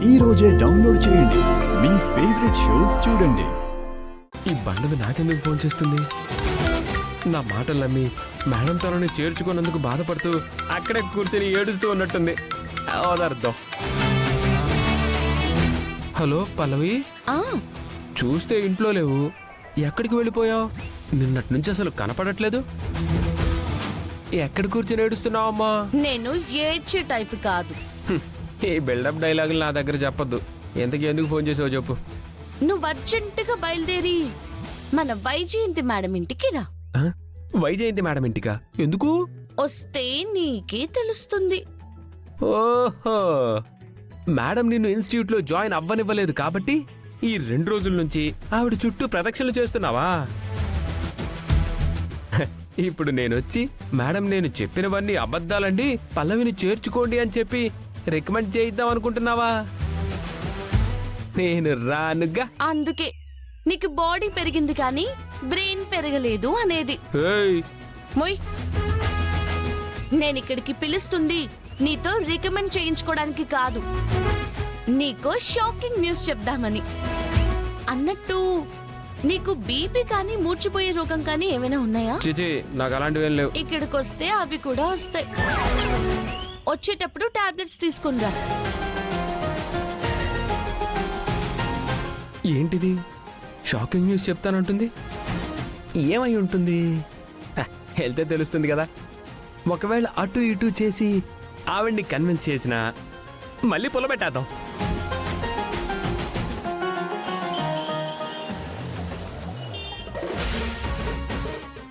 ఈ రోజే డౌన్లోడ్ చేయండి. మీ ఫేవరెట్ షోస్ చూడండి. ఈ బండది నాకెందుకు ఫోన్ చేస్తుంది? నా మాటలు నమ్మి మేడం తనని చేర్చుకున్నందుకు బాధపడుతూ అక్కడే కూర్చొని ఏడుస్తూ ఉన్నట్టుంది. ఓదార్దాం. హలో పల్లవి, చూస్తే ఇంట్లో లేవు, ఎక్కడికి వెళ్ళిపోయావు? నిన్నటి నుంచి అసలు కనపడట్లేదు. ఎక్కడ కూర్చొని ఏడుస్తున్నావమ్మా? నేను ఏడ్చే టైప్ కాదు. ఈ బిల్డప్ డైలాగులు నా దగ్గర చెప్పొద్దు. ఎందుకు ఫోన్ చేసావు చెప్పు. నువ్వు అర్జెంటుగా బయలుదేరి మన వైజయంతి మేడం ఇంటికి రా. వైజయంతి మేడం ఇంటికా? ఎందుకు? వస్తే నీకే తెలుస్తుంది. ఓహో, మేడం నిన్ను ఇన్స్టిట్యూట్ లో జాయిన్ అవ్వనివ్వలేదు కాబట్టి ఈ 2 రోజుల నుంచి ఆవిడ చుట్టూ ప్రదక్షిణలు చేస్తున్నావా? ఇప్పుడు నేనొచ్చి మేడం నేను చెప్పినవన్నీ అబద్ధాలండి, పల్లవిని చేర్చుకోండి అని చెప్పి రికమెండ్ చేయిద్దాం అనుకుంటున్నావా? నేను రానుగా. అందుకే నీకు బాడీ పెరిగింది కానీ బ్రెయిన్ పెరగలేదు అనేది. మొయ్, నేనిక్కడికి పిలుస్తుంది నీతో రికమెండ్ చేయించుకోవడానికి కాదు, నీకో షాకింగ్ న్యూస్ చెప్దామని. అన్నట్టు నీకు బీపీ కానీ మూర్చిపోయే రోగం కానీ ఏమైనా ఉన్నాయా? చిచి, నాకు అలాంటివేం లేవు. ఇక్కడికి వస్తే అవి కూడా వస్తాయి. వచ్చేటప్పుడు టాబ్లెట్స్ తీసుకునిరా. ఏంటిది? షాకింగ్ న్యూస్ చెప్తానంటుంది. ఏమై ఉంటుంది? వెళ్తే తెలుస్తుంది కదా. ఒకవేళ అటు ఇటు చేసి ఆవిడ్ని కన్విన్స్ చేసినా మళ్ళీ పొలబెట్టేద్దాం.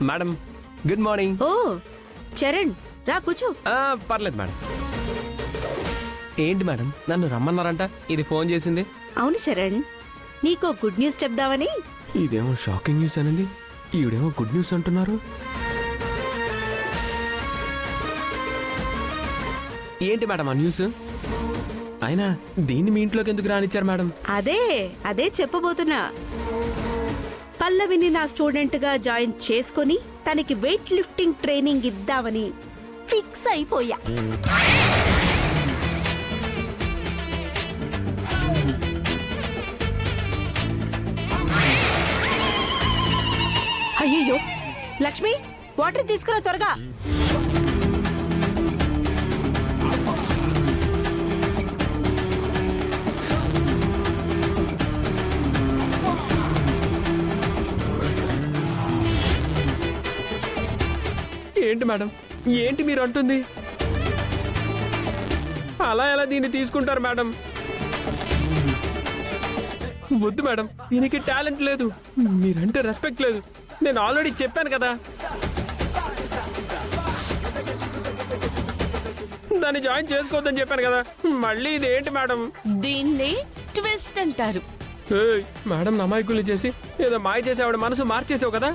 Madam, good morning. ఓ చరణ్, రా కూర్చో. పర్లేదు మేడం. ఏంటి మేడం, నన్ను రమ్మన్నారంట? ఇది ఫోన్ చేసింది? అవును చరణ్, నీకో గుడ్ న్యూస్ చెప్దామని. ఇదేమో షాకింగ్ న్యూస్ అనింది, ఈవిడేమో గుడ్ న్యూస్ అంటున్నారు. ఏంటి మేడం ఆ న్యూస్? అయినా దీన్ని మీ ఇంట్లోకి ఎందుకు రానిచ్చారు మేడం? అదే చెప్పబోతున్నా. పల్లవిని నా స్టూడెంట్ గా జాయిన్ చేసుకుని తనకి వెయిట్ లిఫ్టింగ్ ట్రైనింగ్ ఇద్దామని ఫిక్స్ అయిపోయా. అయ్యో లక్ష్మి, వాటర్ తీసుకురా త్వరగా. ఏంటి మేడం, ఏంటి మీరు అంటుంది? అలా ఎలా దీన్ని తీసుకుంటారు మేడం? వద్దు మేడం, దీనికి టాలెంట్ లేదు, మీరంటే రెస్పెక్ట్ లేదు. నేను ఆల్రెడీ చెప్పాను కదా, దాన్ని జాయిన్ చేసుకోవద్దని చెప్పాను కదా. మళ్ళీ ఇదేంటి మేడం? దీన్నే ట్విస్ట్ అంటారు. మేడం నమాయికుల్ని చేసి ఏదో మాయ చేసి ఆవిడ మనసు మార్చేసావు కదా.